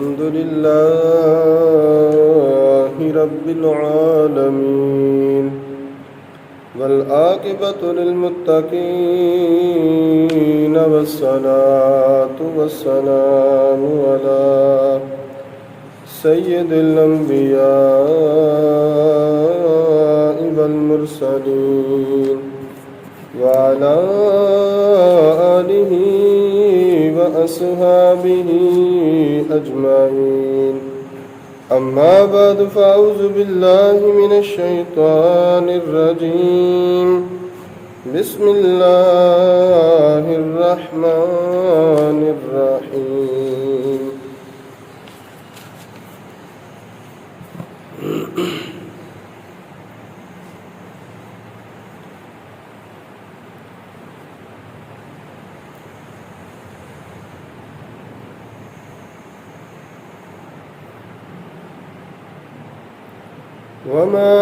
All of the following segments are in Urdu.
الحمد لله رب العالمين والعاقبة للمتقين والصلاة والسلام على سيد الأنبياء والمرسلين وعلى آله وأصحابه أجمعين أما بعد فأعوذ بالله من الشيطان الرجيم بسم الله الرحمن الرحيم وما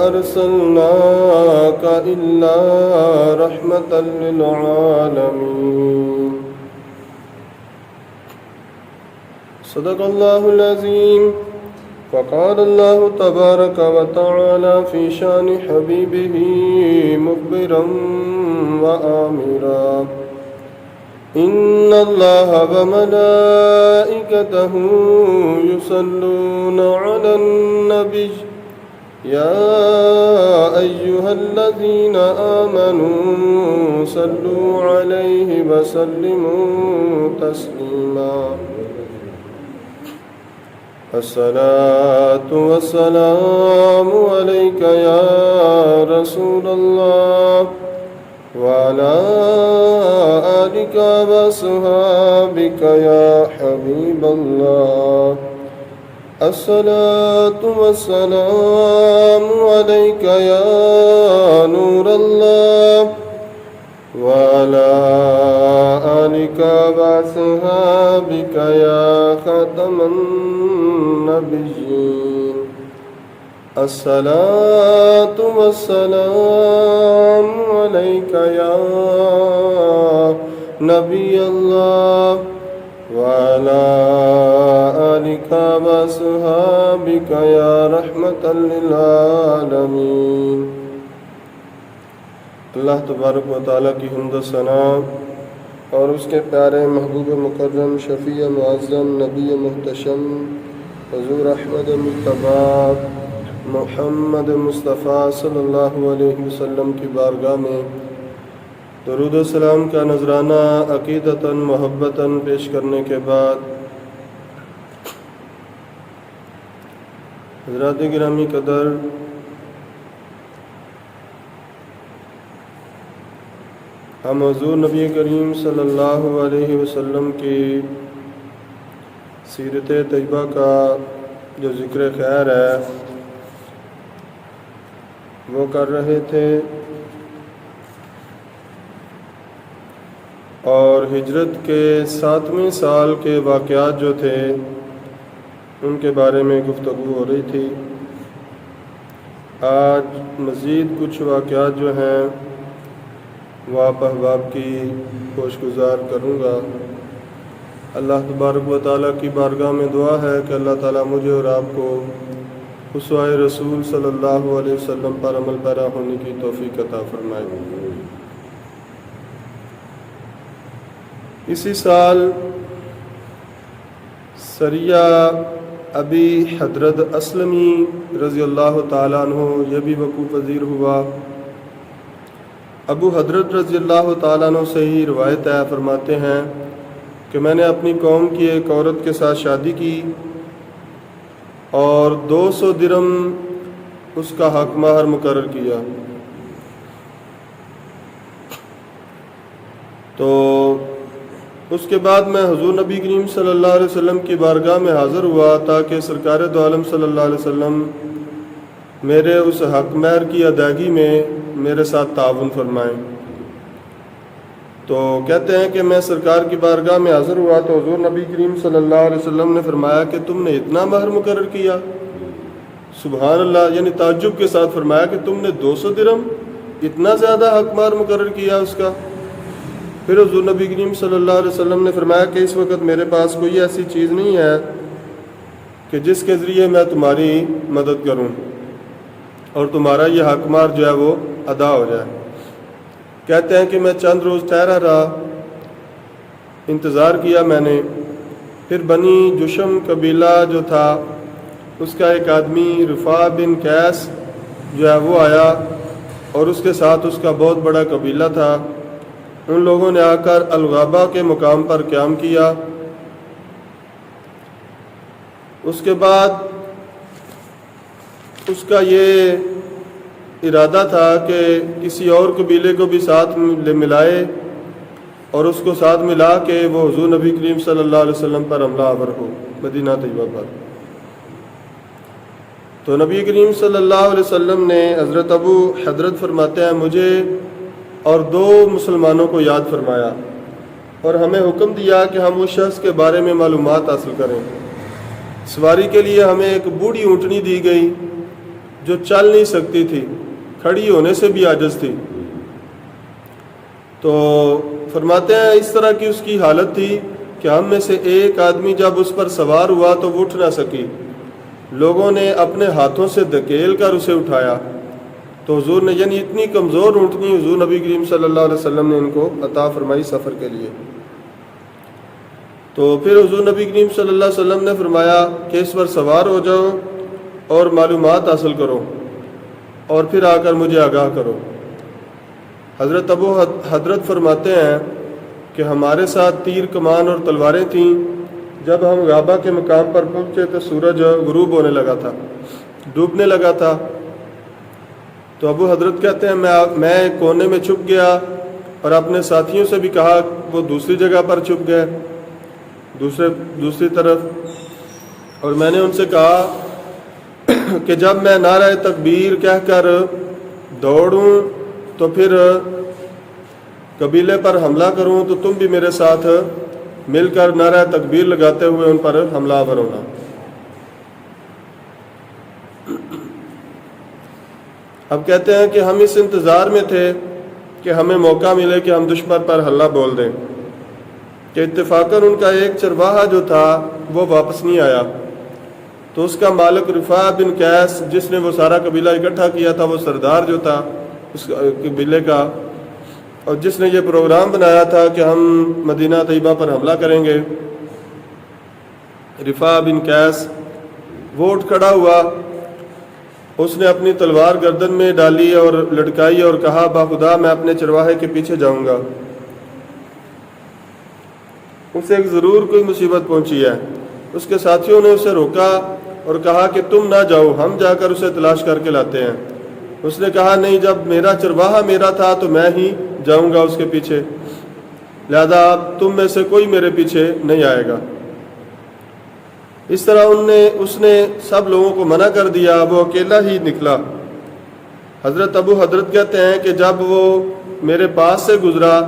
أرسلناك إلا رحمة للعالمين صدق الله العظيم وقال الله تبارك وتعالى في شان حبيبه مخبرا وآمرا إن الله وملائكته يصلون على النبي يا أيها الذين آمنوا صلوا عليه وسلموا تسليما الصلاة والسلام عليك يا رسول الله وعلى آلك وصحابك يا حبيب الله الصلاة والسلام عليك يا نور الله وعلى آلك وصحابك يا خاتم النبيين الصلاة والسلام عليك يا نبي الله وعلى آلك وصحابك يا رحمة للعالمين اللہ تبارک و تعالیٰ کی حمد و ثنا اور اس کے پیارے محبوب مکرم شفیع معظم نبی محتشم حضور احمد مجتبی محمد مصطفیٰ صلی اللہ علیہ وسلم کی بارگاہ میں درود و سلام کا نذرانہ عقیدتاً محبتاً پیش کرنے کے بعد حضرات گرامی قدر ہم حضور نبی کریم صلی اللہ علیہ وسلم کی سیرت طیبہ کا جو ذکر خیر ہے وہ کر رہے تھے اور ہجرت کے 7ویں سال کے واقعات جو تھے ان کے بارے میں گفتگو ہو رہی تھی۔ آج مزید کچھ واقعات جو ہیں وہ آپ احباب کی خوش گزار کروں گا۔ اللہ تبارک و تعالیٰ کی بارگاہ میں دعا ہے کہ اللہ تعالیٰ مجھے اور آپ کو اسوہ رسول صلی اللہ علیہ وسلم پر عمل پیرا ہونے کی توفیق عطا فرمائے۔ اسی سال سریہ ابی حضرت اسلمی رضی اللہ تعالیٰ عنہ یہ بھی وقوع پذیر ہوا۔ ابو حضرت رضی اللہ تعالیٰ عنہ سے ہی روایت ہے، فرماتے ہیں کہ میں نے اپنی قوم کی ایک عورت کے ساتھ شادی کی اور 200 درہم اس کا حق مہر مقرر کیا۔ تو اس کے بعد میں حضور نبی کریم صلی اللہ علیہ وسلم کی بارگاہ میں حاضر ہوا تاکہ سرکار دو عالم صلی اللہ علیہ وسلم میرے اس حق مہر کی ادائیگی میں میرے ساتھ تعاون فرمائیں۔ تو کہتے ہیں کہ میں سرکار کی بارگاہ میں حاضر ہوا تو حضور نبی کریم صلی اللہ علیہ وسلم نے فرمایا کہ تم نے اتنا مہر مقرر کیا؟ سبحان اللہ، یعنی تعجب کے ساتھ فرمایا کہ تم نے 200 درہم اتنا زیادہ حق مہر مقرر کیا اس کا؟ پھر حضور نبی کریم صلی اللہ علیہ وسلم نے فرمایا کہ اس وقت میرے پاس کوئی ایسی چیز نہیں ہے کہ جس کے ذریعے میں تمہاری مدد کروں اور تمہارا یہ حق مار جو ہے وہ ادا ہو جائے۔ کہتے ہیں کہ میں چند روز ٹھہرا رہا، انتظار کیا میں نے۔ پھر بنی جشم قبیلہ جو تھا اس کا ایک آدمی رفاع بن قیس جو ہے وہ آیا، اور اس کے ساتھ اس کا بہت بڑا قبیلہ تھا۔ ان لوگوں نے آ کر الغابہ کے مقام پر قیام کیا۔ اس کے بعد اس کا یہ ارادہ تھا کہ کسی اور قبیلے کو بھی ساتھ ملائے اور اس کو ساتھ ملا کے وہ حضور نبی کریم صلی اللہ علیہ وسلم پر حملہ آور ہو مدینہ طیبہ پر۔ تو نبی کریم صلی اللہ علیہ وسلم نے حضرت ابو حضرت فرماتے ہیں مجھے اور 2 مسلمانوں کو یاد فرمایا اور ہمیں حکم دیا کہ ہم اس شخص کے بارے میں معلومات حاصل کریں۔ سواری کے لیے ہمیں ایک بوڑھی اونٹنی دی گئی جو چل نہیں سکتی تھی، کھڑی ہونے سے بھی عاجز تھی۔ تو فرماتے ہیں اس طرح کی اس کی حالت تھی کہ ہم میں سے ایک آدمی جب اس پر سوار ہوا تو وہ اٹھ نہ سکی، لوگوں نے اپنے ہاتھوں سے دھکیل کر اسے اٹھایا۔ تو حضور نے یعنی اتنی کمزور اونٹنی حضور نبی کریم صلی اللہ علیہ وسلم نے ان کو عطا فرمائی سفر کے لیے۔ تو پھر حضور نبی کریم صلی اللہ علیہ وسلم نے فرمایا کہ اس پر سوار ہو جاؤ اور معلومات حاصل کرو اور پھر آ کر مجھے آگاہ کرو۔ حضرت ابو حضرت فرماتے ہیں کہ ہمارے ساتھ تیر کمان اور تلواریں تھیں۔ جب ہم غابہ کے مقام پر پہنچے تو سورج غروب ہونے لگا تھا، ڈوبنے لگا تھا۔ تو ابو حضرت کہتے ہیں میں کونے میں چھپ گیا اور اپنے ساتھیوں سے بھی کہا، وہ دوسری جگہ پر چھپ گئے دوسری طرف، اور میں نے ان سے کہا کہ جب میں نعرہ تکبیر کہہ کر دوڑوں تو پھر قبیلے پر حملہ کروں تو تم بھی میرے ساتھ مل کر نعرہ تکبیر لگاتے ہوئے ان پر حملہ آور ہونا۔ اب کہتے ہیں کہ ہم اس انتظار میں تھے کہ ہمیں موقع ملے کہ ہم دشمن پر حملہ بول دیں کہ اتفاقاً ان کا ایک چرواہا جو تھا وہ واپس نہیں آیا۔ تو اس کا مالک رفاع بن قیس جس نے وہ سارا قبیلہ اکٹھا کیا تھا، وہ سردار جو تھا اس قبیلے کا، اور جس نے یہ پروگرام بنایا تھا کہ ہم مدینہ طیبہ پر حملہ کریں گے، رفاع بن قیس وہ اٹھ کھڑا ہوا۔ اس نے اپنی تلوار گردن میں ڈالی اور لٹکائی اور کہا، باخدا میں اپنے چرواہے کے پیچھے جاؤں گا، اسے ضرور کوئی مصیبت پہنچی ہے۔ اس کے ساتھیوں نے اسے روکا اور کہا کہ تم نہ جاؤ، ہم جا کر اسے تلاش کر کے لاتے ہیں۔ اس نے کہا نہیں، جب میرا چرواہا میرا تھا تو میں ہی جاؤں گا اس کے پیچھے، لہذا تم میں سے کوئی میرے پیچھے نہیں آئے گا۔ اس طرح اس نے سب لوگوں کو منع کر دیا، وہ اکیلا ہی نکلا۔ حضرت ابو حضرت کہتے ہیں کہ جب وہ میرے پاس سے گزرا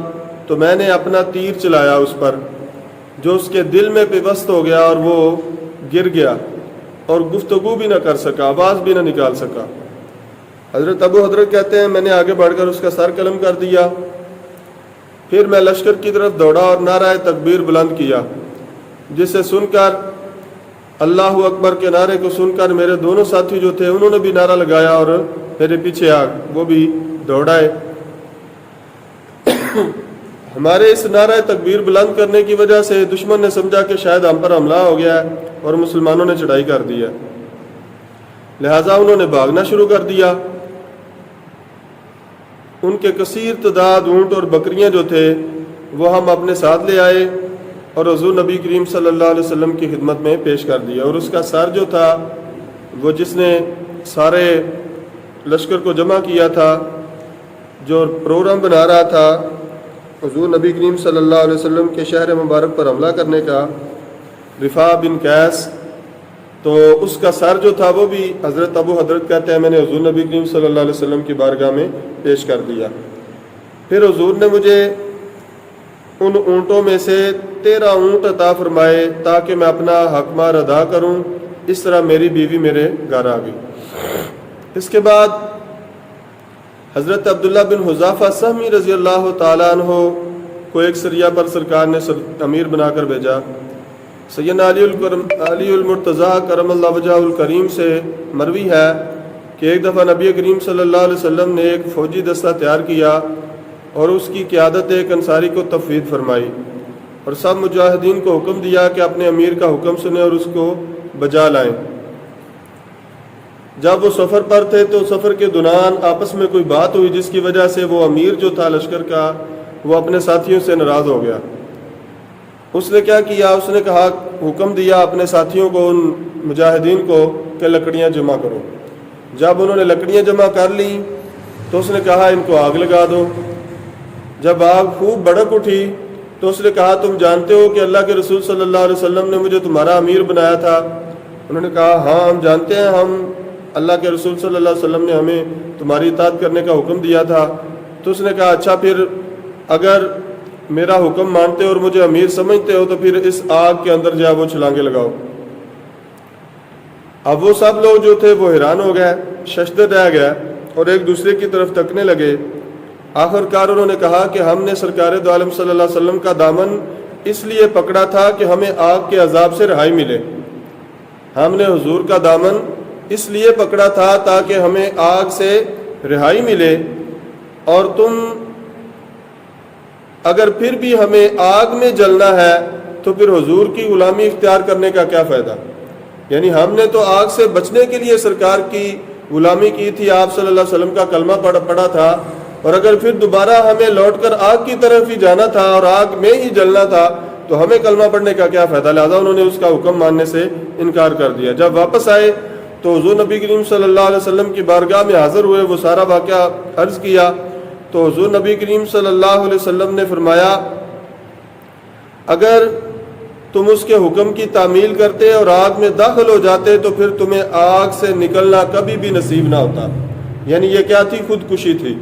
تو میں نے اپنا تیر چلایا اس پر، جو اس کے دل میں پیوست ہو گیا اور وہ گر گیا اور گفتگو بھی نہ کر سکا، آواز بھی نہ نکال سکا۔ حضرت ابو حضرت کہتے ہیں میں نے آگے بڑھ کر اس کا سر قلم کر دیا، پھر میں لشکر کی طرف دوڑا اور نعرہ تکبیر بلند کیا، جسے سن کر اللہ اکبر کے نعرے کو سن کر میرے دونوں ساتھی جو تھے انہوں نے بھی نعرہ لگایا اور میرے پیچھے وہ بھی دوڑائے۔ ہمارے اس نعرہ تکبیر بلند کرنے کی وجہ سے دشمن نے سمجھا کہ شاید ہم پر حملہ ہو گیا ہے اور مسلمانوں نے چڑھائی کر دی ہے، لہٰذا انہوں نے بھاگنا شروع کر دیا۔ ان کے کثیر تعداد اونٹ اور بکریاں جو تھے وہ ہم اپنے ساتھ لے آئے اور حضور نبی کریم صلی اللہ علیہ وسلم کی خدمت میں پیش کر دیا، اور اس کا سر جو تھا وہ جس نے سارے لشکر کو جمع کیا تھا، جو پروگرام بنا رہا تھا حضور نبی کریم صلی اللہ علیہ وسلم کے شہر مبارک پر حملہ کرنے کا، رفاع بن قیس، تو اس کا سر جو تھا وہ بھی حضرت ابو حضرت کہتے ہیں میں نے حضور نبی کریم صلی اللہ علیہ وسلم کی بارگاہ میں پیش کر دیا۔ پھر حضور نے مجھے ان اونٹوں میں سے 13 اونٹ عطا فرمائے تاکہ میں اپنا حق مار ادا کروں۔ اس طرح میری بیوی میرے گھر آ گئی۔ اس کے بعد حضرت عبداللہ بن حذافہ سہمی رضی اللہ تعالیٰ عنہ کو ایک سریہ پر سرکار نے امیر بنا کر بھیجا۔ سیدنا علی المرتضیٰ کرم اللہ وجہہ الکریم سے مروی ہے کہ ایک دفعہ نبی کریم صلی اللہ علیہ وسلم نے ایک فوجی دستہ تیار کیا اور اس کی قیادت ایک انصاری کو تفویض فرمائی، اور سب مجاہدین کو حکم دیا کہ اپنے امیر کا حکم سنیں اور اس کو بجا لائیں۔ جب وہ سفر پر تھے تو سفر کے دوران آپس میں کوئی بات ہوئی جس کی وجہ سے وہ امیر جو تھا لشکر کا وہ اپنے ساتھیوں سے ناراض ہو گیا۔ اس نے کیا کیا؟ اس نے کہا، حکم دیا اپنے ساتھیوں کو، ان مجاہدین کو، کہ لکڑیاں جمع کرو۔ جب انہوں نے لکڑیاں جمع کر لیں تو اس نے کہا ان کو آگ لگا دو۔ جب آگ خوب بھڑک اٹھی تو اس نے کہا تم جانتے ہو کہ اللہ کے رسول صلی اللہ علیہ وسلم نے مجھے تمہارا امیر بنایا تھا؟ انہوں نے کہا ہاں ہم جانتے ہیں، ہم اللہ کے رسول صلی اللہ علیہ وسلم نے ہمیں تمہاری اطاعت کرنے کا حکم دیا تھا۔ تو اس نے کہا اچھا پھر اگر میرا حکم مانتے ہو اور مجھے امیر سمجھتے ہو تو پھر اس آگ کے اندر جو ہے وہ چھلانگے لگاؤ۔ اب وہ سب لوگ جو تھے وہ حیران ہو گئے، ششدر رہ گئے اور ایک دوسرے کی طرف تکنے لگے۔ آخر کار انہوں نے کہا کہ ہم نے سرکار دو عالم صلی اللہ علیہ وسلم کا دامن اس لیے پکڑا تھا کہ ہمیں آگ کے عذاب سے رہائی ملے۔ ہم نے حضور کا دامن اس لیے پکڑا تھا تاکہ ہمیں آگ سے رہائی ملے، اور تم اگر پھر بھی ہمیں آگ میں جلنا ہے تو پھر حضور کی غلامی اختیار کرنے کا کیا فائدہ؟ یعنی ہم نے تو آگ سے بچنے کے لیے سرکار کی غلامی کی تھی، آپ صلی اللہ علیہ وسلم کا کلمہ پڑھا تھا، اور اگر پھر دوبارہ ہمیں لوٹ کر آگ کی طرف ہی جانا تھا اور آگ میں ہی جلنا تھا تو ہمیں کلمہ پڑھنے کا کیا فائدہ؟ لہٰذا انہوں نے اس کا حکم ماننے سے انکار کر دیا۔ جب واپس آئے تو حضور نبی کریم صلی اللہ علیہ وسلم کی بارگاہ میں حاضر ہوئے، وہ سارا واقعہ عرض کیا تو حضور نبی کریم صلی اللہ علیہ وسلم نے فرمایا اگر تم اس کے حکم کی تعمیل کرتے اور آگ میں داخل ہو جاتے تو پھر تمہیں آگ سے نکلنا کبھی بھی نصیب نہ ہوتا۔ یعنی یہ کیا تھی؟ خودکشی تھی۔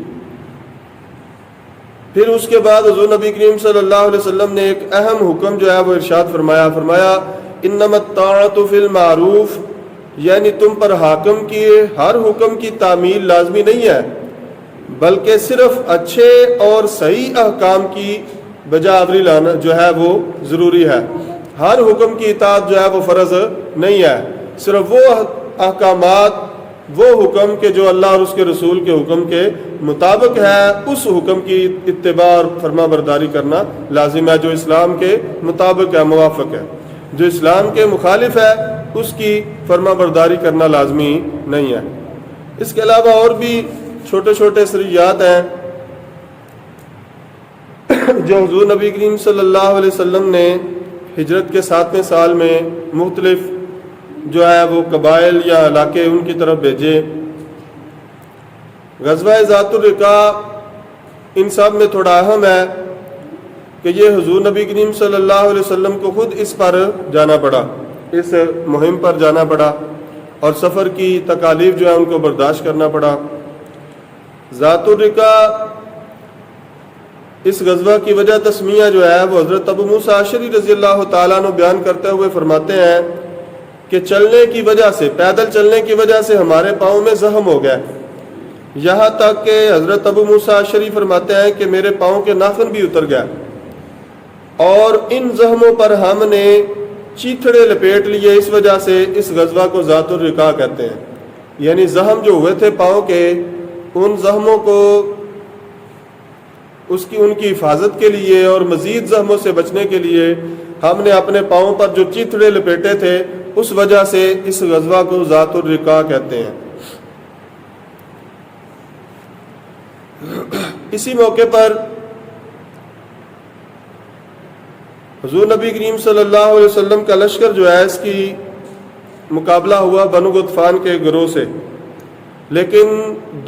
پھر اس کے بعد حضور نبی کریم صلی اللہ علیہ وسلم نے ایک اہم حکم جو ہے وہ ارشاد فرمایا انما الطاعۃ فی المعروف، یعنی تم پر حاکم کی ہر حکم کی تعمیل لازمی نہیں ہے، بلکہ صرف اچھے اور صحیح احکام کی بجا آوری لانا جو ہے وہ ضروری ہے۔ ہر حکم کی اطاعت جو ہے وہ فرض نہیں ہے، صرف وہ احکامات، وہ حکم کے جو اللہ اور اس کے رسول کے حکم کے مطابق ہے، اس حکم کی اتباع اور فرما برداری کرنا لازم ہے، جو اسلام کے مطابق ہے، موافق ہے۔ جو اسلام کے مخالف ہے اس کی فرما برداری کرنا لازمی نہیں ہے۔ اس کے علاوہ اور بھی چھوٹے چھوٹے سریات ہیں جو حضور نبی کریم صلی اللہ علیہ وسلم نے ہجرت کے 7ویں سال میں مختلف جو ہے وہ قبائل یا علاقے ان کی طرف بھیجے۔ غزوہ ذات الرقاع ان سب میں تھوڑا اہم ہے کہ یہ حضور نبی کریم صلی اللہ علیہ وسلم کو خود اس پر جانا پڑا، اس مہم پر جانا پڑا، اور سفر کی تکالیف جو ہے ان کو برداشت کرنا پڑا۔ ذات الرقاع اس غزوہ کی وجہ تسمیہ جو ہے وہ حضرت ابو موسیٰ اشعری رضی اللہ تعالیٰ عنہ بیان کرتے ہوئے فرماتے ہیں کہ چلنے کی وجہ سے، پیدل چلنے کی وجہ سے ہمارے پاؤں میں زخم ہو گیا، یہاں تک کہ حضرت ابو موسیٰ اشعری فرماتے ہیں کہ میرے پاؤں کے ناخن بھی اتر گیا، اور ان زخموں پر ہم نے چیتھڑے لپیٹ لیے، اس وجہ سے اس غزوہ کو ذات الرقاع کہتے ہیں۔ یعنی زخم جو ہوئے تھے پاؤں کے، ان زخموں کو ان کی حفاظت کے لیے اور مزید زخموں سے بچنے کے لیے ہم نے اپنے پاؤں پر جو چیتھڑے لپیٹے تھے، اس وجہ سے اس غزوہ کو ذات الرقاع کہتے ہیں۔ اسی موقع پر حضور نبی کریم صلی اللہ علیہ وسلم کا لشکر جو ہے اس کی مقابلہ ہوا بنو غطفان کے گروہ سے، لیکن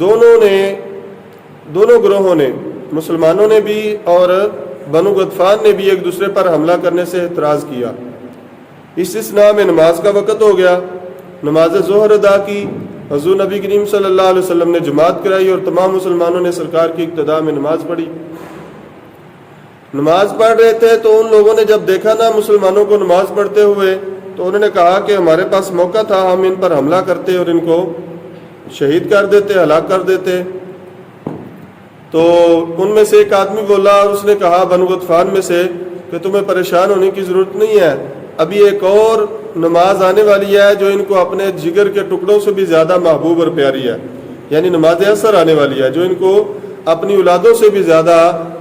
دونوں گروہوں نے، مسلمانوں نے بھی اور بنو غطفان نے بھی ایک دوسرے پر حملہ کرنے سے اعتراض کیا۔ اس استثناء میں نماز کا وقت ہو گیا، نماز ظہر ادا کی، حضور نبی کریم صلی اللہ علیہ وسلم نے جماعت کرائی اور تمام مسلمانوں نے سرکار کی اقتداء میں نماز پڑھی۔ نماز پڑھ رہے تھے تو ان لوگوں نے جب دیکھا نا مسلمانوں کو نماز پڑھتے ہوئے تو انہوں نے کہا کہ ہمارے پاس موقع تھا، ہم ان پر حملہ کرتے اور ان کو شہید کر دیتے، ہلاک کر دیتے۔ تو ان میں سے ایک آدمی بولا اور اس نے کہا بنو غطفان میں سے کہ تمہیں پریشان ہونے کی ضرورت نہیں ہے، ابھی ایک اور نماز آنے والی ہے جو ان کو اپنے جگر کے ٹکڑوں سے بھی زیادہ محبوب اور پیاری ہے، یعنی نماز عصر آنے والی ہے جو ان کو اپنی اولادوں سے بھی زیادہ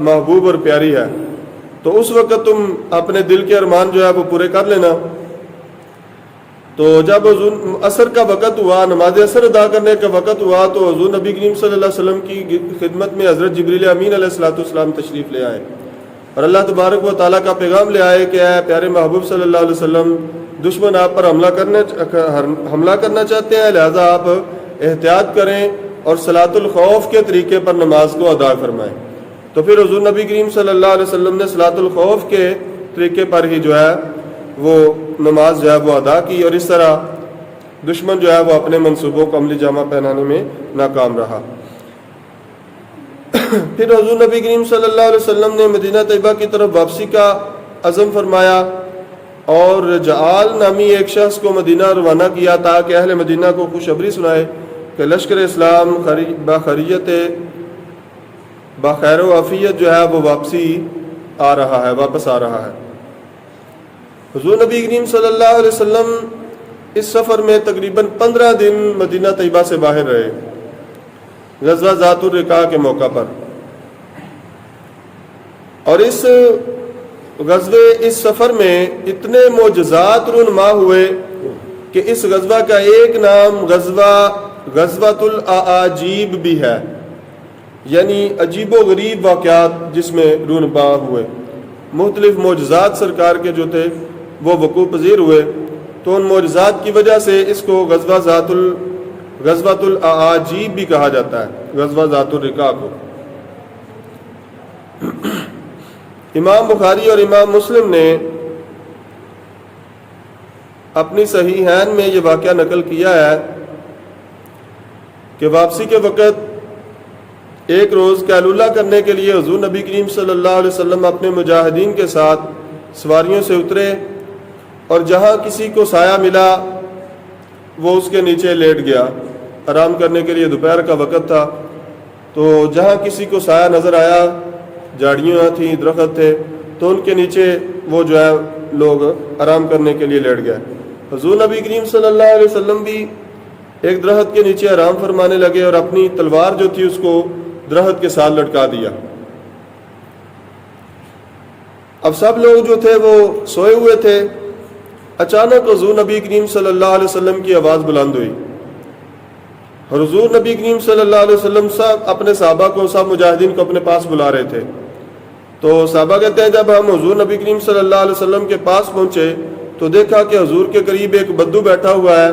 محبوب اور پیاری ہے، تو اس وقت تم اپنے دل کے ارمان جو ہے وہ پورے کر لینا۔ تو جب عصر کا وقت ہوا، نماز عصر ادا کرنے کا وقت ہوا، تو حضور نبی کریم صلی اللہ علیہ وسلم کی خدمت میں حضرت جبریل امین علیہ السلام تشریف لے آئے اور اللہ تبارک و تعالیٰ کا پیغام لے آئے کہ اے پیارے محبوب صلی اللہ علیہ وسلم، دشمن آپ پر حملہ کرنا چاہتے ہیں، لہذا آپ احتیاط کریں اور صلاۃ الخوف کے طریقے پر نماز کو ادا فرمائیں۔ تو پھر حضور نبی کریم صلی اللہ علیہ وسلم نے صلاۃ الخوف کے طریقے پر ہی جو ہے وہ نماز جو ہے وہ ادا کی، اور اس طرح دشمن جو ہے وہ اپنے منصوبوں کو عملی جامہ پہنانے میں ناکام رہا۔ پھر حضور نبی کریم صلی اللہ علیہ وسلم نے مدینہ طیبہ کی طرف واپسی کا عزم فرمایا اور جعال نامی ایک شخص کو مدینہ روانہ کیا تاکہ اہل مدینہ کو خوشخبری سنائے کہ لشکر اسلام بخیر و عافیت جو ہے وہ واپس آ رہا ہے۔ حضور نبی کریم صلی اللہ علیہ وسلم اس سفر میں تقریباً 15 دن مدینہ طیبہ سے باہر رہے، غزوہ ذات الرقاع کے موقع پر، اور اس سفر میں اتنے معجزات رونما ہوئے کہ اس غزوہ کا ایک نام غزوۃ الاعاجیب بھی ہے، یعنی عجیب و غریب واقعات جس میں رونما ہوئے، مختلف معجزات سرکار کے جو تھے وہ وقوع پذیر ہوئے، تو ان معجزات کی وجہ سے اس کو غزوۃ الاعاجیب بھی کہا جاتا ہے، غزوہ ذات الرقاع کو۔ امام بخاری اور امام مسلم نے اپنی صحیحین میں یہ واقعہ نقل کیا ہے کہ واپسی کے وقت ایک روز قیلولہ کرنے کے لیے حضور نبی کریم صلی اللہ علیہ وسلم اپنے مجاہدین کے ساتھ سواریوں سے اترے، اور جہاں کسی کو سایہ ملا وہ اس کے نیچے لیٹ گیا آرام کرنے کے لیے، دوپہر کا وقت تھا، تو جہاں کسی کو سایہ نظر آیا، جھاڑیاں تھیں، درخت تھے، تو ان کے نیچے وہ جو ہے لوگ آرام کرنے کے لیے لیٹ گئے۔ حضور نبی کریم صلی اللہ علیہ وسلم بھی ایک درخت کے نیچے آرام فرمانے لگے اور اپنی تلوار جو تھی اس کو درخت کے ساتھ لٹکا دیا۔ اب سب لوگ جو تھے وہ سوئے ہوئے تھے، اچانک حضور نبی کریم صلی اللہ علیہ وسلم کی آواز بلند ہوئی، اور حضور نبی کریم صلی اللہ علیہ وسلم سب اپنے صحابہ کو، سب مجاہدین کو اپنے پاس بلا رہے تھے۔ تو صحابہ کہتے ہیں جب ہم حضور نبی کریم صلی اللہ علیہ وسلم کے پاس پہنچے تو دیکھا کہ حضور کے قریب ایک بدو بیٹھا ہوا ہے۔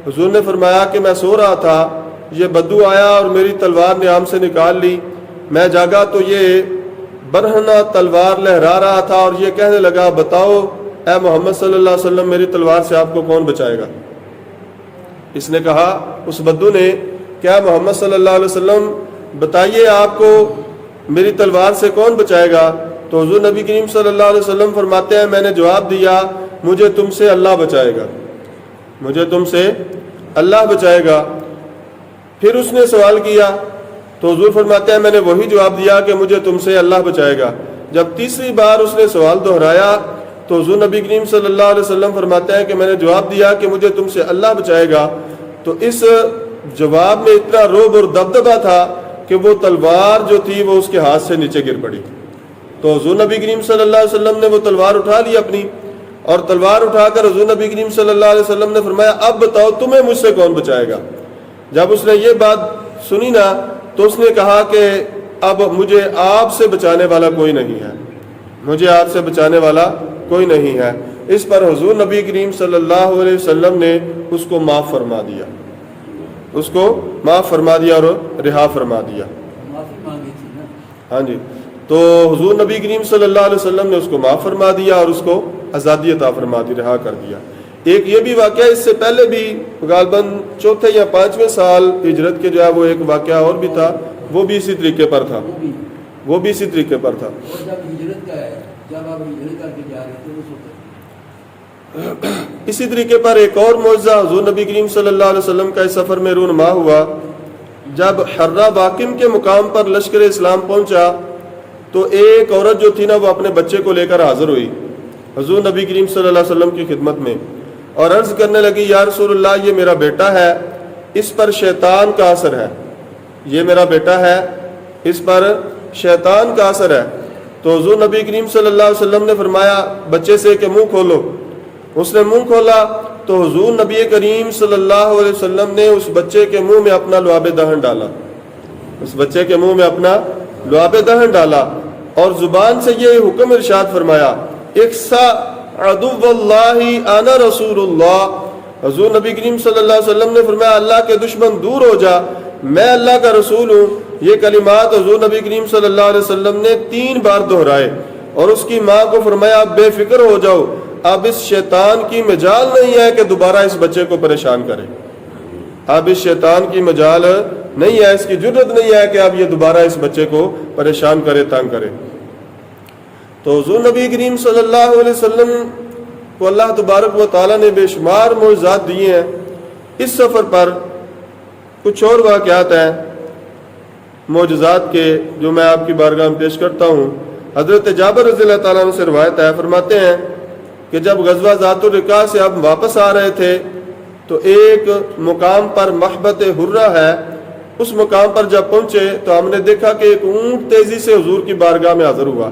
حضور نے فرمایا کہ میں سو رہا تھا، یہ بدو آیا اور میری تلوار نیام سے نکال لی، میں جاگا تو یہ برہنہ تلوار لہرا رہا تھا اور یہ کہنے لگا بتاؤ اے محمد صلی اللہ علیہ وسلم میری تلوار سے آپ کو کون بچائے گا؟ اس نے کہا، اس بدو نے، کیا محمد صلی اللہ علیہ وسلم بتائیے آپ کو میری تلوار سے کون بچائے گا؟ تو حضور نبی کریم صلی اللہ علیہ وسلم فرماتے ہیں میں نے جواب دیا مجھے تم سے اللہ بچائے گا، مجھے تم سے اللہ بچائے گا۔ پھر اس نے سوال کیا تو حضور فرماتے ہیں میں نے وہی جواب دیا کہ مجھے تم سے اللہ بچائے گا۔ جب تیسری بار اس نے سوال دہرایا تو حضور نبی کریم صلی اللہ علیہ وسلم فرماتے ہیں کہ میں نے جواب دیا کہ مجھے تم سے اللہ بچائے گا۔ تو اس جواب میں اتنا رعب اور دبدبہ تھا کہ وہ تلوار جو تھی وہ اس کے ہاتھ سے نیچے گر پڑی۔ تو حضور نبی کریم صلی اللہ علیہ وسلم نے وہ تلوار اٹھا لی اپنی، اور تلوار اٹھا کر حضور نبی کریم صلی اللہ علیہ وسلم نے فرمایا اب بتاؤ تمہیں مجھ سے کون بچائے گا؟ جب اس نے یہ بات سنی نا تو اس نے کہا کہ اب مجھے آپ سے بچانے والا کوئی نہیں ہے، مجھے آپ سے بچانے والا کوئی نہیں ہے۔ اس پر حضور نبی کریم صلی اللہ علیہ وسلم نے اس کو معاف فرما دیا، اس کو معاف فرما دیا اور رہا فرما دیا۔ ہاں جی، تو حضور نبی کریم صلی اللہ علیہ وسلم نے اس کو معاف فرما دیا اور اس کو آزادی عطا فرما دی، رہا کر دیا۔ ایک یہ بھی واقعہ اس سے پہلے بھی غالباً 4 یا 5ویں سال ہجرت کے جو ہے وہ ایک واقعہ اور بھی تھا، وہ بھی اسی طریقے پر تھا، وہ بھی اسی طریقے پر تھا۔ اسی طریقے پر ایک اور معجزہ حضور نبی کریم صلی اللہ علیہ وسلم کا اس سفر میں رونما ہوا جب حرہ باقم کے مقام پر لشکر اسلام پہنچا تو ایک عورت جو تھی نا وہ اپنے بچے کو لے کر حاضر ہوئی حضور نبی کریم صلی اللہ علیہ وسلم کی خدمت میں اور عرض کرنے لگی یا رسول اللہ یہ میرا بیٹا ہے، اس پر شیطان کا اثر ہے، یہ میرا بیٹا ہے، اس پر شیطان کا اثر ہے۔ تو حضور نبی کریم صلی اللہ علیہ وسلم نے فرمایا بچے سے کہ منہ کھولو۔ اس نے منہ کھولا تو حضور نبی کریم صلی اللہ علیہ وسلم نے اس بچے کے منہ میں اپنا لعاب دہن ڈالا، اس بچے کے منہ میں اپنا لعاب دہن ڈالا اور زبان سے یہ حکم ارشاد فرمایا اکسا عدو اللہ انا رسول اللہ۔ حضور نبی کریم صلی اللہ علیہ وسلم نے فرمایا اللہ کے دشمن دور ہو جا، میں اللہ کا رسول ہوں۔ یہ کلمات حضور نبی کریم صلی اللہ علیہ وسلم نے 3 بار دہرائے اور اس کی ماں کو فرمایا اب بے فکر ہو جاؤ، اب اس شیطان کی مجال نہیں ہے کہ دوبارہ اس بچے کو پریشان کرے، اب اس شیطان کی مجال نہیں ہے، اس کی جرت نہیں ہے کہ اب یہ دوبارہ اس بچے کو پریشان کرے، تنگ کرے۔ تو حضور نبی کریم صلی اللہ علیہ وسلم کو اللہ تبارک و تعالیٰ نے بے شمار معجزات دیے ہیں۔ اس سفر پر کچھ اور واقعات ہیں معجزات کے جو میں آپ کی بارگاہ میں پیش کرتا ہوں۔ حضرت جابر رضی اللہ تعالیٰ عنہ سے روایت ہے، فرماتے ہیں کہ جب غزوہ ذات الرقاع سے اب واپس آ رہے تھے تو ایک مقام پر محبت حرہ ہے، اس مقام پر جب پہنچے تو ہم نے دیکھا کہ ایک اونٹ تیزی سے حضور کی بارگاہ میں حاضر ہوا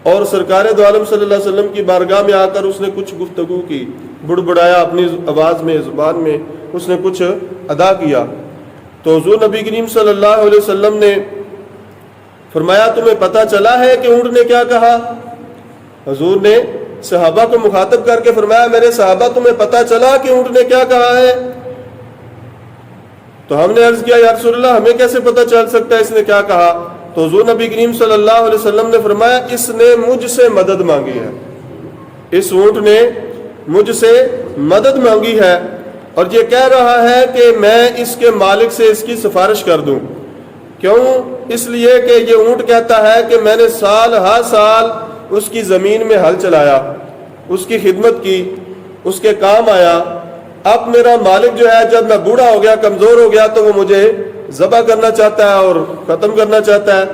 اور سرکار دو عالم صلی اللہ علیہ وسلم کی بارگاہ میں آ کر اس نے کچھ گفتگو کی، بڑبڑایا اپنی آواز میں، زبان میں اس نے کچھ ادا کیا۔ تو حضور نبی کریم صلی اللہ علیہ وسلم نے فرمایا تمہیں پتہ چلا ہے کہ اونٹ نے کیا کہا؟ حضور نے صحابہ کو مخاطب کر کے فرمایا میرے صحابہ تمہیں پتہ چلا کہ اونٹ نے کیا کہا ہے؟ تو ہم نے عرض کیا یا رسول اللہ ہمیں کیسے پتہ چل سکتا ہے اس نے کیا کہا؟ تو حضور نبی کریم صلی اللہ علیہ وسلم نے فرمایا اس نے مجھ سے مدد مانگی ہے، اس اونٹ نے مجھ سے مدد مانگی ہے اور یہ کہہ رہا ہے کہ میں اس کے مالک سے اس کی سفارش کر دوں۔ کیوں؟ اس لیے کہ یہ اونٹ کہتا ہے کہ میں نے سال ہر سال اس کی زمین میں ہل چلایا، اس کی خدمت کی، اس کے کام آیا، اب میرا مالک جو ہے جب میں بوڑھا ہو گیا، کمزور ہو گیا تو وہ مجھے ذبح کرنا چاہتا ہے اور ختم کرنا چاہتا ہے،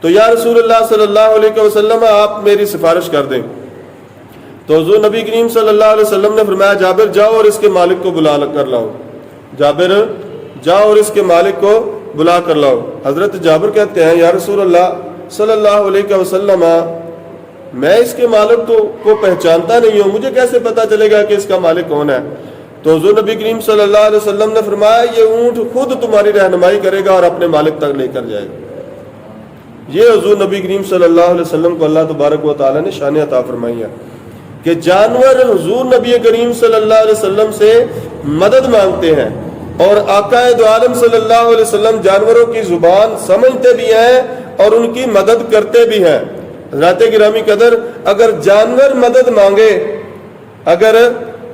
تو یا رسول اللہ صلی اللہ علیہ وسلم آپ میری سفارش کر دیں۔ تو حضور نبی کریم صلی اللہ علیہ وسلم نے فرمایا جابر جاؤ اور اس کے مالک کو بلا کر لاؤ، جابر جاؤ اور اس کے مالک کو بلا کر لاؤ۔ حضرت جابر کہتے ہیں یا رسول اللہ صلی اللہ علیہ وسلم میں اس کے مالک کو پہچانتا نہیں ہوں، مجھے کیسے پتا چلے گا کہ اس کا مالک کون ہے؟ تو حضور نبی کریم صلی اللہ علیہ وسلم نے فرمایا یہ اونٹ خود تمہاری رہنمائی کرے گا اور اپنے مالک تک لے کر جائے گا۔ یہ حضور نبی کریم صلی اللہ علیہ وسلم کو اللہ تبارک و تعالیٰ نے شان عطا فرمائی ہے کہ جانور حضور نبی کریم صلی اللہ علیہ وسلم سے مدد مانگتے ہیں اور آقا دو عالم صلی اللہ علیہ وسلم جانوروں کی زبان سمجھتے بھی ہیں اور ان کی مدد کرتے بھی ہیں۔ حضرات گرامی قدر اگر جانور مدد مانگے، اگر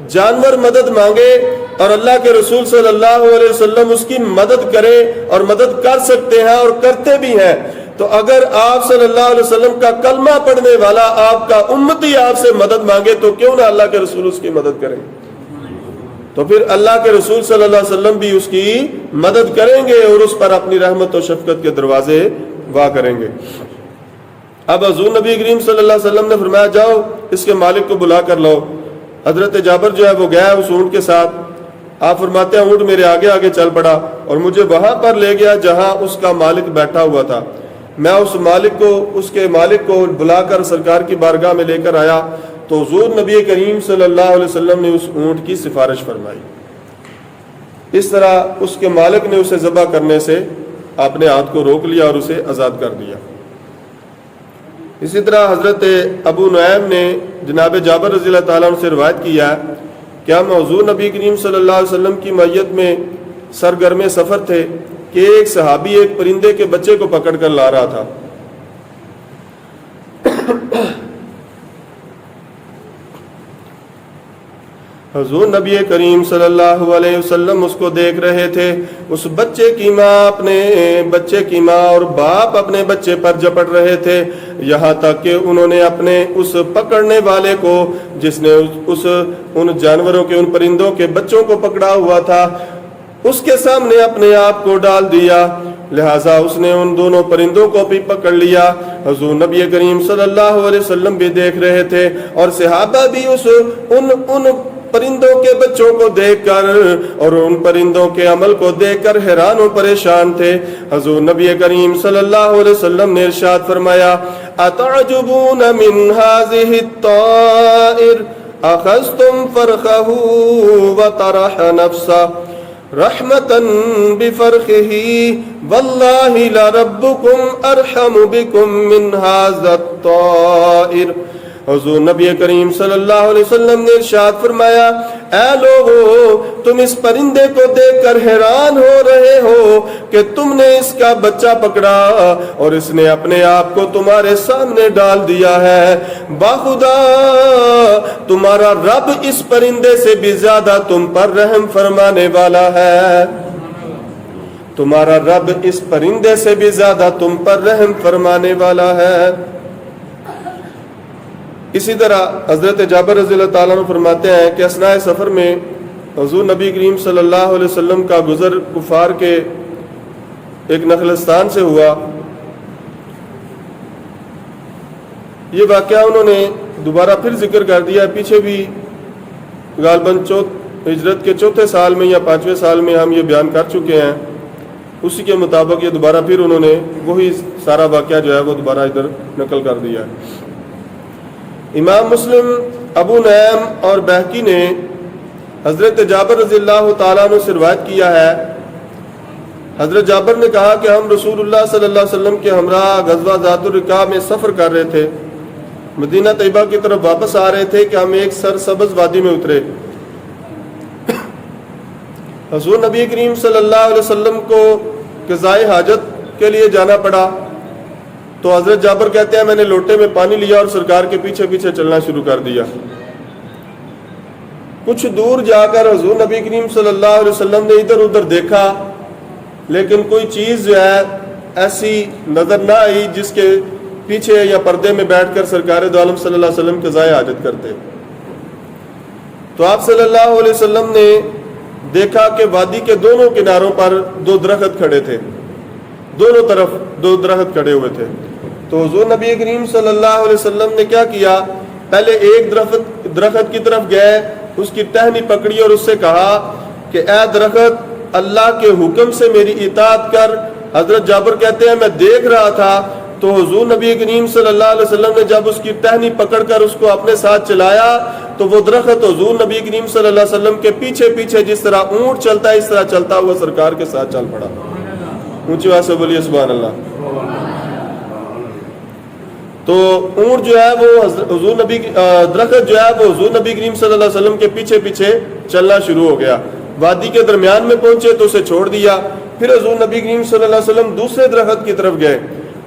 جانور مدد مانگے اور اللہ کے رسول صلی اللہ علیہ وسلم اس کی مدد کرے اور مدد کر سکتے ہیں اور کرتے بھی ہیں، تو اگر آپ صلی اللہ علیہ وسلم کا کلمہ پڑھنے والا آپ کا امتی آپ سے مدد مانگے تو کیوں نہ اللہ کے رسول اس کی مدد کریں؟ تو پھر اللہ کے رسول صلی اللہ علیہ وسلم بھی اس کی مدد کریں گے اور اس پر اپنی رحمت و شفقت کے دروازے وا کریں گے۔ اب حضور نبی کریم صلی اللہ علیہ وسلم نے فرمایا جاؤ اس کے مالک کو بلا کر لاؤ۔ حضرت جابر جو ہے وہ گیا اس اونٹ کے ساتھ، آپ فرماتے ہیں اونٹ میرے آگے آگے چل پڑا اور مجھے وہاں پر لے گیا جہاں اس کا مالک بیٹھا ہوا تھا۔ میں اس کے مالک کو بلا کر سرکار کی بارگاہ میں لے کر آیا تو حضور نبی کریم صلی اللہ علیہ وسلم نے اس اونٹ کی سفارش فرمائی۔ اس طرح اس کے مالک نے اسے ذبح کرنے سے اپنے ہاتھ کو روک لیا اور اسے آزاد کر دیا۔ اسی طرح حضرت ابو نعیم نے جناب جابر رضی اللہ تعالیٰ عنہ سے روایت کیا ہے کہ ہم حضور نبی کریم صلی اللہ علیہ وسلم کی معیت میں سرگرم سفر تھے کہ ایک صحابی ایک پرندے کے بچے کو پکڑ کر لا رہا تھا۔ حضور نبی کریم صلی اللہ علیہ وسلم اس کو دیکھ رہے تھے، اس بچے کی ماں اور باپ اپنے بچے پر جپٹ رہے تھے، یہاں تک کہ انہوں نے اپنے اس پکڑنے والے کو جس نے ان جانوروں کے ان پرندوں کے بچوں کو پکڑا ہوا تھا اس کے سامنے اپنے آپ کو ڈال دیا، لہٰذا اس نے ان دونوں پرندوں کو بھی پکڑ لیا۔ حضور نبی کریم صلی اللہ علیہ وسلم بھی دیکھ رہے تھے اور صحابہ بھی ان پرندوں کے بچوں کو دیکھ کر اور ان پرندوں کے عمل کو دیکھ کر حیران و پریشان تھے۔ حضور نبی کریم صلی اللہ علیہ وسلم نے ارشاد فرمایا، اتعجبون من هذه الطائر اخذتم فرخه وطرح نفسه رحمتا بفرخه واللہ لربکم ارحم بکم من هذا الطائر۔ حضور نبی کریم صلی اللہ علیہ وسلم نے ارشاد فرمایا، اے لوگو، تم اس پرندے کو دیکھ کر حیران ہو رہے ہو کہ تم نے اس کا بچہ پکڑا اور اس نے اپنے آپ کو تمہارے سامنے ڈال دیا ہے۔ باخدا تمہارا رب اس پرندے سے بھی زیادہ تم پر رحم فرمانے والا ہے، تمہارا رب اس پرندے سے بھی زیادہ تم پر رحم فرمانے والا ہے۔ اسی طرح حضرت جابر رضی اللہ تعالیٰ عنہ فرماتے ہیں کہ اثناء سفر میں حضور نبی کریم صلی اللہ علیہ وسلم کا گزر کفار کے ایک نخلستان سے ہوا۔ یہ واقعہ انہوں نے دوبارہ پھر ذکر کر دیا، پیچھے بھی غالباً ہجرت کے 4تھے سال میں یا 5ویں سال میں ہم یہ بیان کر چکے ہیں، اسی کے مطابق یہ دوبارہ پھر انہوں نے وہی سارا واقعہ جو ہے وہ دوبارہ ادھر نقل کر دیا ہے۔ امام مسلم، ابو نعیم اور بہقی نے حضرت جابر رضی اللہ تعالیٰ عنہ سے روایت کیا ہے، حضرت جابر نے کہا کہ ہم رسول اللہ صلی اللہ علیہ وسلم کے ہمراہ غزوہ ذات الرقاع میں سفر کر رہے تھے، مدینہ طیبہ کی طرف واپس آ رہے تھے کہ ہم ایک سرسبز وادی میں اترے۔ حضور نبی کریم صلی اللہ علیہ وسلم کو قضائے حاجت کے لیے جانا پڑا، تو حضرت جابر کہتے ہیں میں نے لوٹے میں پانی لیا اور سرکار کے پیچھے پیچھے چلنا شروع کر دیا۔ کچھ دور جا کر حضور نبی کریم صلی اللہ علیہ وسلم نے ادھر ادھر دیکھا، لیکن کوئی چیز جو ہے ایسی نظر نہ آئی جس کے پیچھے یا پردے میں بیٹھ کر سرکار دو عالم صلی اللہ علیہ وسلم قضائے حاجت کرتے۔ تو آپ صلی اللہ علیہ وسلم نے دیکھا کہ وادی کے دونوں کناروں پر 2 درخت کھڑے تھے، دونوں طرف 2 درخت کھڑے ہوئے تھے۔ تو حضور نبی کریم صلی اللہ علیہ وسلم نے کیا کیا، پہلے ایک درخت کی طرف گئے، اس کی ٹہنی پکڑی اور اس سے کہا کہ اے درخت، اللہ کے حکم سے میری اطاعت کر۔ حضرت جابر کہتے ہیں میں دیکھ رہا تھا تو حضور نبی کریم صلی اللہ علیہ وسلم نے جب اس کی ٹہنی پکڑ کر اس کو اپنے ساتھ چلایا تو وہ درخت حضور نبی کریم صلی اللہ علیہ وسلم کے پیچھے پیچھے جس طرح اونٹ چلتا ہے اس طرح چلتا ہوا سرکار کے ساتھ چل پڑا۔ اونچی آواز سے بولیے سبحان اللہ۔ تو اونٹ جو ہے وہ درخت جو ہے وہ حضور نبی کریم صلی اللہ علیہ وسلم کے پیچھے پیچھے چلنا شروع ہو گیا۔ وادی کے درمیان میں پہنچے تو اسے چھوڑ دیا، پھر حضور نبی کریم صلی اللہ علیہ وسلم دوسرے درخت کی طرف گئے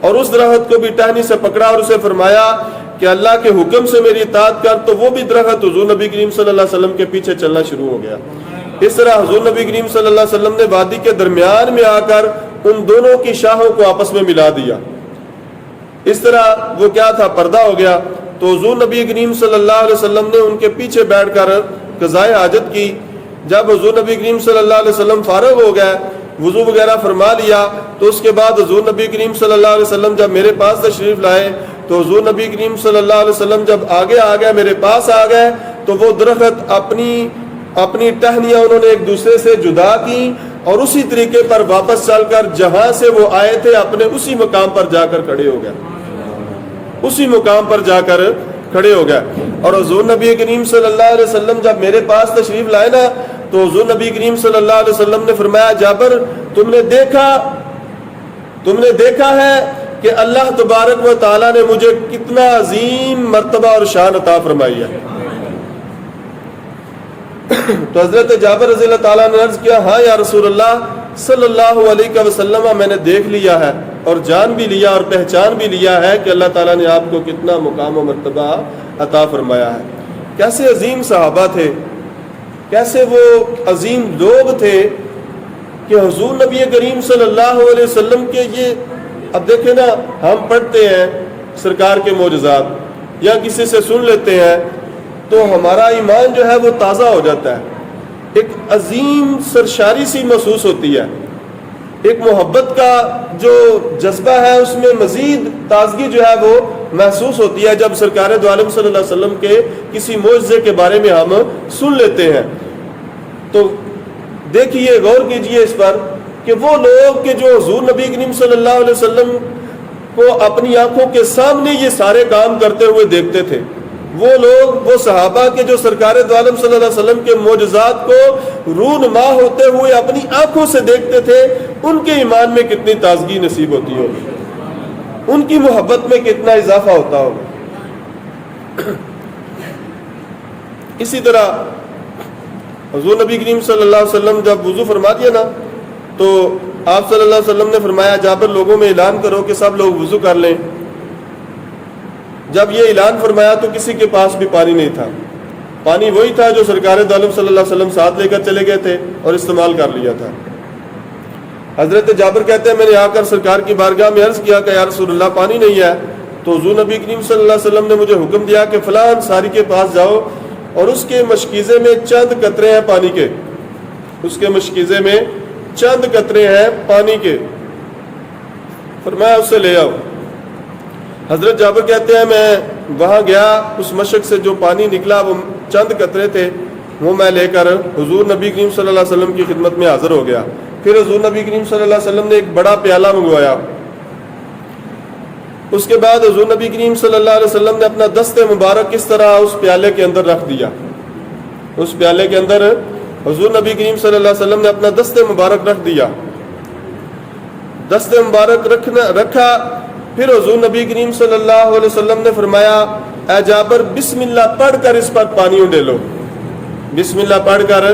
اور اس درخت کو بھی ٹہنی سے پکڑا اور اسے فرمایا کہ اللہ کے حکم سے میری اطاعت کر۔ تو وہ بھی درخت حضور نبی کریم صلی اللہ علیہ وسلم کے پیچھے چلنا شروع ہو گیا۔ اس طرح حضور نبی کریم صلی اللہ علیہ وسلم نے وادی کے درمیان میں آ کر ان دونوں کی شاخوں کو آپس میں ملا دیا۔ اس طرح وہ کیا تھا، پردہ ہو گیا۔ تو حضور نبی کریم صلی اللہ علیہ وسلم نے ان کے پیچھے بیٹھ کر قضائے حاجت کی۔ جب حضور نبی کریم صلی اللہ علیہ وسلم فارغ ہو گئے، وضو وغیرہ فرما لیا، تو اس کے بعد حضور نبی کریم صلی اللہ علیہ وسلم جب میرے پاس تشریف لائے تو حضور نبی کریم صلی اللہ علیہ وسلم جب آگے آ گئے، میرے پاس آ گئے، تو وہ درخت اپنی ٹہنیاں انہوں نے ایک دوسرے سے جدا کی اور اسی طریقے پر واپس چل کر جہاں سے وہ آئے تھے اپنے اسی مقام پر جا کر کھڑے ہو گئے، اسی مقام پر جا کر کھڑے ہو گئے۔ اور حضور نبی کریم صلی اللہ علیہ وسلم جب میرے پاس تشریف لائے نا تو حضور نبی کریم صلی اللہ علیہ وسلم نے فرمایا، جابر تم نے دیکھا ہے کہ اللہ تبارک و تعالیٰ نے مجھے کتنا عظیم مرتبہ اور شان عطا فرمائی ہے۔ تو حضرت جابر رضی اللہ تعالیٰ نے عرض کیا، ہاں یا رسول اللہ صلی اللہ علیہ وسلم، میں نے دیکھ لیا ہے اور جان بھی لیا اور پہچان بھی لیا ہے کہ اللہ تعالیٰ نے آپ کو کتنا مقام و مرتبہ عطا فرمایا ہے۔ کیسے عظیم صحابہ تھے، کیسے وہ عظیم لوگ تھے کہ حضور نبی کریم صلی اللہ علیہ وسلم کے یہ اب دیکھیں نا، ہم پڑھتے ہیں سرکار کے معجزات یا کسی سے سن لیتے ہیں تو ہمارا ایمان جو ہے وہ تازہ ہو جاتا ہے، ایک عظیم سرشاری سی محسوس ہوتی ہے، ایک محبت کا جو جذبہ ہے اس میں مزید تازگی جو ہے وہ محسوس ہوتی ہے جب سرکار دو عالم صلی اللہ علیہ وسلم کے کسی معجزے کے بارے میں ہم سن لیتے ہیں۔ تو دیکھیے، غور کیجئے اس پر کہ وہ لوگ کہ جو حضور نبی کریم صلی اللہ علیہ وسلم کو اپنی آنکھوں کے سامنے یہ سارے کام کرتے ہوئے دیکھتے تھے، وہ لوگ، وہ صحابہ کے جو سرکار دو عالم صلی اللہ علیہ وسلم کے معجزات کو رونما ہوتے ہوئے اپنی آنکھوں سے دیکھتے تھے، ان کے ایمان میں کتنی تازگی نصیب ہوتی ہوگی، ان کی محبت میں کتنا اضافہ ہوتا ہوگا۔ اسی طرح حضور نبی کریم صلی اللہ علیہ وسلم جب وضو فرما دیا نا تو آپ صلی اللہ علیہ وسلم نے فرمایا جابر لوگوں میں اعلان کرو کہ سب لوگ وضو کر لیں۔ جب یہ اعلان فرمایا تو کسی کے پاس بھی پانی نہیں تھا، پانی وہی تھا جو سرکار دو عالم صلی اللہ علیہ وسلم ساتھ لے کر چلے گئے تھے اور استعمال کر لیا تھا۔ حضرت جابر کہتے ہیں میں نے آ کر سرکار کی بارگاہ میں عرض کیا کہ یا رسول اللہ پانی نہیں ہے، تو حضور نبی کریم صلی اللہ علیہ وسلم نے مجھے حکم دیا کہ فلاں انصاری کے پاس جاؤ اور اس کے مشکیزے میں چند قطرے ہیں پانی کے، اس کے مشکیزے میں چند قطرے ہیں پانی کے، فرمایا اس سے لے آؤ۔ حضرت جابر کہتے ہیں میں وہاں گیا، اس مشک سے جو پانی نکلا وہ چند قطرے تھے، وہ میں لے کر حضور نبی کریم صلی اللہ علیہ وسلم کی خدمت میں حاضر ہو گیا۔ پھر حضور نبی کریم صلی اللہ علیہ وسلم نے ایک بڑا پیالہ منگوایا، اس کے بعد حضور نبی کریم صلی اللہ علیہ وسلم نے اپنا دست مبارک اس طرح اس پیالے کے اندر رکھ دیا، اس پیالے کے اندر حضور نبی کریم صلی اللہ علیہ وسلم نے اپنا دست مبارک رکھ دیا، دست مبارک رکھا۔ پھر حضور نبی کریم صلی اللہ علیہ وسلم نے فرمایا اے جابر بسم اللہ پڑھ کر اس پر پانی ڈالو، بسم اللہ پڑھ کر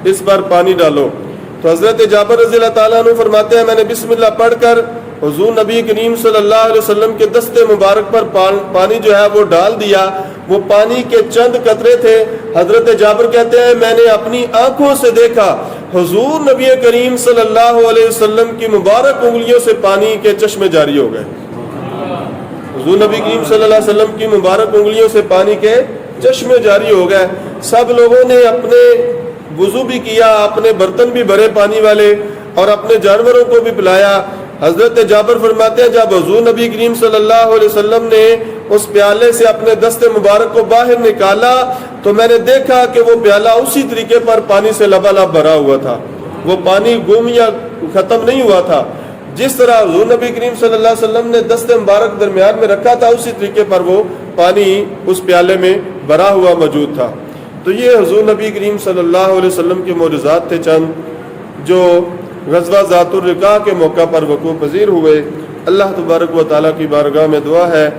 اس پر پانی ڈالو۔ تو حضرت جابر رضی اللہ تعالیٰ عنہ فرماتے ہیں میں نے بسم اللہ پڑھ کر حضور نبی کریم صلی اللہ علیہ وسلم کے دست مبارک پر پانی جو ہے وہ ڈال دیا، وہ پانی کے چند قطرے تھے۔ حضرت جابر کہتے ہیں میں نے اپنی آنکھوں سے دیکھا حضور نبی کریم صلی اللہ علیہ وسلم کی مبارک انگلیوں سے پانی کے چشمے جاری ہو گئے، حضور نبی کریم صلی اللہ علیہ وسلم کی مبارک انگلیوں سے پانی کے چشمے جاری ہو گئے۔ سب لوگوں نے اپنے وضو بھی کیا، اپنے برتن بھی بھرے پانی والے اور اپنے جانوروں کو بھی پلایا۔ حضرت جابر فرماتے ہیں جب حضور نبی کریم صلی اللہ علیہ وسلم نے اس پیالے سے اپنے دست مبارک کو باہر نکالا تو میں نے دیکھا کہ وہ پیالہ اسی طریقے پر پانی سے لبالب بھرا ہوا تھا، وہ پانی گم یا ختم نہیں ہوا تھا، جس طرح حضور نبی کریم صلی اللہ علیہ وسلم نے دست مبارک درمیان میں رکھا تھا اسی طریقے پر وہ پانی اس پیالے میں بھرا ہوا موجود تھا۔ تو یہ حضور نبی کریم صلی اللہ علیہ وسلم کے معجزات تھے چند جو غزوہ ذات الرقاع کے موقع پر وقوع پذیر ہوئے۔ اللہ تبارک و تعالیٰ کی بارگاہ میں دعا ہے